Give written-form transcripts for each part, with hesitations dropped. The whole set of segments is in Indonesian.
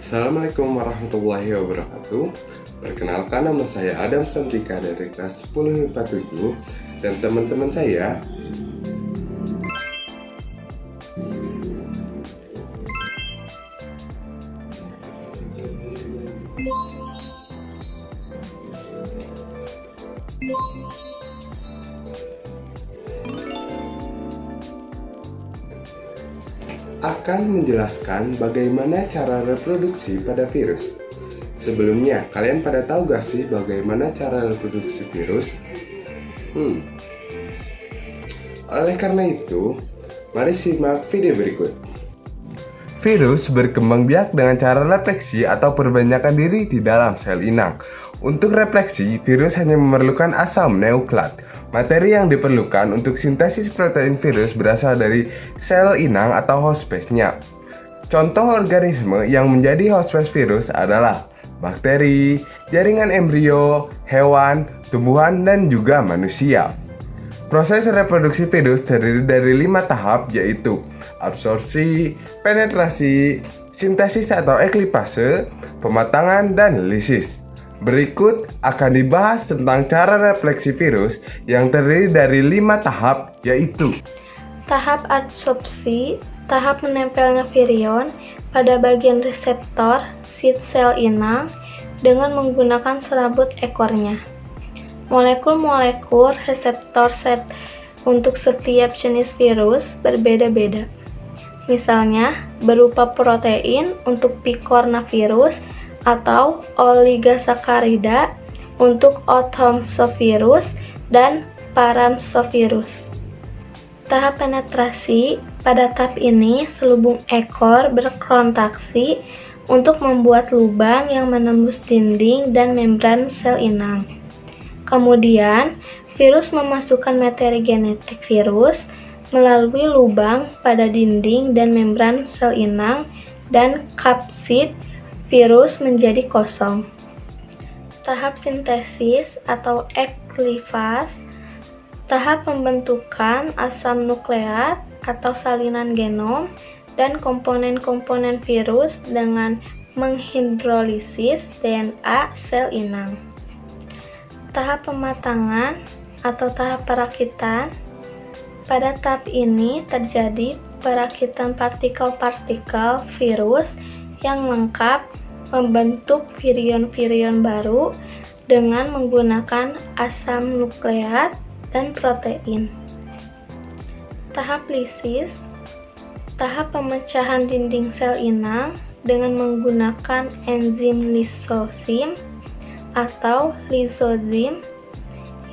Assalamualaikum warahmatullahi wabarakatuh. Perkenalkan, nama saya Adam Santika dari kelas 10 IPA 7 dan teman-teman saya akan menjelaskan bagaimana cara reproduksi pada virus. Sebelumnya, kalian pada tahu gak sih bagaimana cara reproduksi virus? Oleh karena itu, mari simak video berikut. Virus berkembang biak dengan cara refleksi atau perbanyakan diri di dalam sel inang. Untuk refleksi, virus hanya memerlukan asam nukleat. Materi yang diperlukan untuk sintesis protein virus berasal dari sel inang atau host space-nya. Contoh organisme yang menjadi host space virus adalah bakteri, jaringan embrio, hewan, tumbuhan, dan juga manusia. Proses reproduksi virus terdiri dari 5 tahap, yaitu absorpsi, penetrasi, sintesis atau eklipase, pematangan, dan lisis. Berikut akan dibahas tentang cara refleksi virus yang terdiri dari 5 tahap, yaitu tahap adsorpsi, tahap menempelnya virion pada bagian reseptor seed sel inang dengan menggunakan serabut ekornya. Molekul-molekul reseptor set untuk setiap jenis virus berbeda-beda. Misalnya, berupa protein untuk picornavirus atau oligosakarida untuk othomsovirus dan paramsovirus. Tahap penetrasi, pada tahap ini selubung ekor berkontraksi untuk membuat lubang yang menembus dinding dan membran sel inang. Kemudian, virus memasukkan materi genetik virus melalui lubang pada dinding dan membran sel inang dan kapsid virus menjadi kosong. Tahap sintesis atau eklifase, tahap pembentukan asam nukleat atau salinan genom dan komponen-komponen virus dengan menghidrolisis DNA sel inang. Tahap pematangan atau tahap perakitan, pada tahap ini terjadi perakitan partikel-partikel virus yang lengkap membentuk virion-virion baru dengan menggunakan asam nukleat dan protein. Tahap lisis, tahap pemecahan dinding sel inang dengan menggunakan enzim lisosim atau lisozim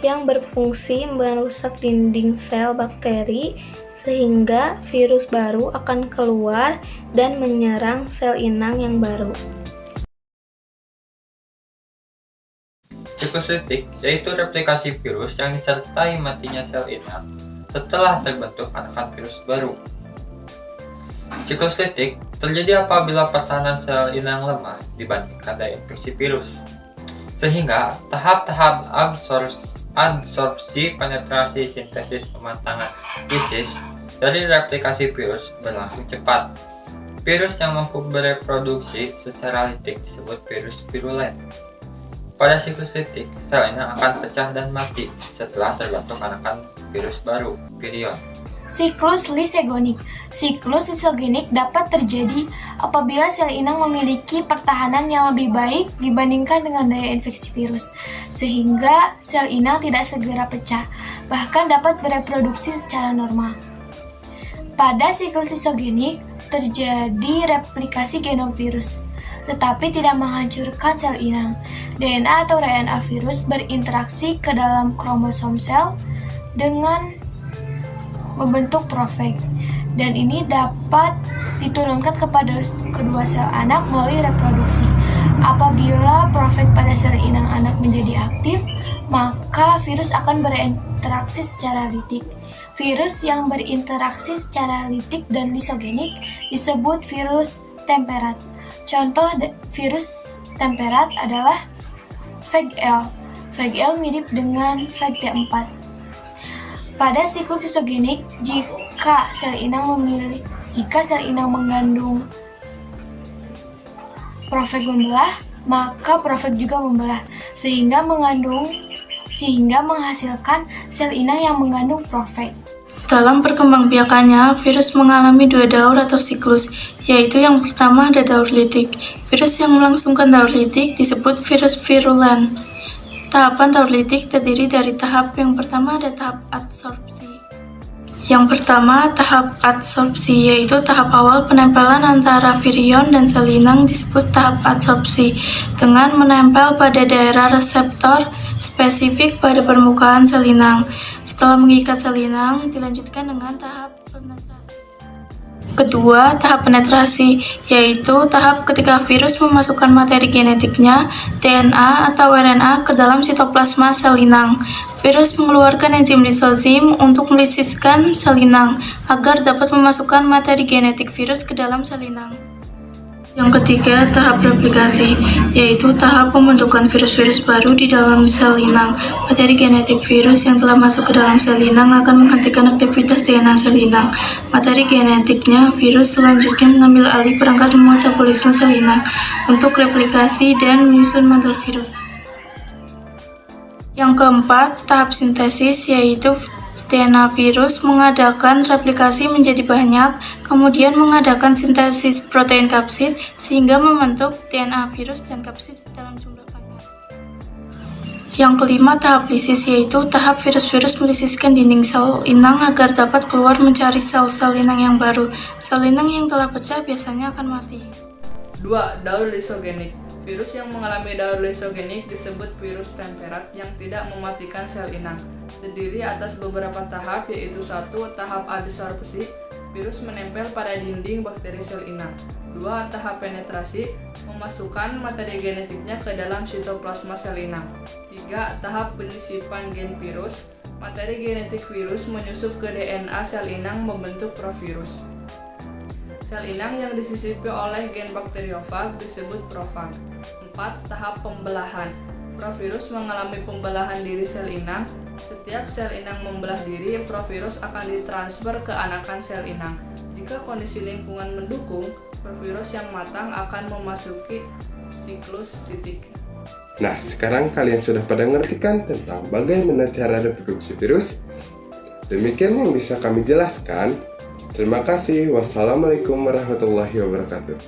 yang berfungsi merusak dinding sel bakteri sehingga virus baru akan keluar dan menyerang sel inang yang baru. Siklus litik yaitu replikasi virus yang disertai matinya sel inang setelah terbentuk anakan virus baru. Siklus litik terjadi apabila pertahanan sel inang lemah dibandingkan daya infeksi virus, sehingga tahap-tahap adsorpsi, penetrasi, sintesis, pematangan, lisis dari replikasi virus berlangsung cepat. Virus yang mampu bereproduksi secara litik disebut virus virulen. Pada siklus litik, sel inang akan pecah dan mati setelah terbentuk anakan virus baru, virion. Siklus lisogenik. Siklus lisogenik dapat terjadi apabila sel inang memiliki pertahanan yang lebih baik dibandingkan dengan daya infeksi virus, sehingga sel inang tidak segera pecah, bahkan dapat bereproduksi secara normal. Pada siklus lisogenik, terjadi replikasi genom virus, tetapi tidak menghancurkan sel inang. DNA atau RNA virus berinteraksi ke dalam kromosom sel dengan membentuk profag, dan ini dapat diturunkan kepada kedua sel anak melalui reproduksi. Apabila profag pada sel inang anak menjadi aktif, maka virus akan berinteraksi secara litik. Virus yang berinteraksi secara litik dan lisogenik disebut virus temperat. Contoh virus temperat adalah VAG-L. VAG-L mirip dengan VAG-T4. Pada siklus lisogenik, jika sel inang mengandung profag membelah, maka profag juga membelah, sehingga menghasilkan sel inang yang mengandung profag. Dalam perkembangbiakannya, virus mengalami 2 daur atau siklus, yaitu yang pertama ada daur litik. Virus yang melangsungkan daur litik disebut virus virulen. Tahapan daur litik terdiri dari tahap yang pertama ada tahap adsorpsi. Yang pertama, tahap adsorpsi, yaitu tahap awal penempelan antara virion dan sel inang disebut tahap adsorpsi, dengan menempel pada daerah reseptor spesifik pada permukaan sel inang. Setelah mengikat sel inang, dilanjutkan dengan tahap penetrasi. Kedua, tahap penetrasi, yaitu tahap ketika virus memasukkan materi genetiknya, DNA atau RNA, ke dalam sitoplasma sel inang. Virus mengeluarkan enzim lisozim untuk melisiskan sel inang, agar dapat memasukkan materi genetik virus ke dalam sel inang. Yang ketiga, tahap replikasi, yaitu tahap pembentukan virus-virus baru di dalam sel inang. Materi genetik virus yang telah masuk ke dalam sel inang akan menghentikan aktivitas DNA sel inang. Materi genetiknya virus selanjutnya mengambil alih perangkat metabolisme sel inang untuk replikasi dan menyusun mantel virus. Yang keempat, tahap sintesis, yaitu DNA virus mengadakan replikasi menjadi banyak, kemudian mengadakan sintesis protein kapsid sehingga membentuk DNA virus dan kapsid dalam jumlah banyak. Yang kelima, tahap lisis, yaitu tahap virus-virus melisiskan dinding sel inang agar dapat keluar mencari sel-sel inang yang baru. Sel inang yang telah pecah biasanya akan mati. 2. Daur lisogenik. Virus yang mengalami daur lisogenik disebut virus temperat yang tidak mematikan sel inang. Terdiri atas beberapa tahap, yaitu 1. Tahap adsorpsi, virus menempel pada dinding bakteri sel inang. 2. Tahap penetrasi, memasukkan materi genetiknya ke dalam sitoplasma sel inang. 3. Tahap penyisipan gen virus, materi genetik virus menyusup ke DNA sel inang membentuk provirus. Sel inang yang disisipi oleh gen bakteriofag disebut profag. 4. Tahap pembelahan. Provirus mengalami pembelahan diri sel inang. Setiap sel inang membelah diri, provirus akan ditransfer ke anakan sel inang. Jika kondisi lingkungan mendukung, provirus yang matang akan memasuki siklus titik. Nah, sekarang kalian sudah pada ngerti kan tentang bagaimana cara reproduksi virus? Demikian yang bisa kami jelaskan. Terima kasih. Wassalamualaikum warahmatullahi wabarakatuh.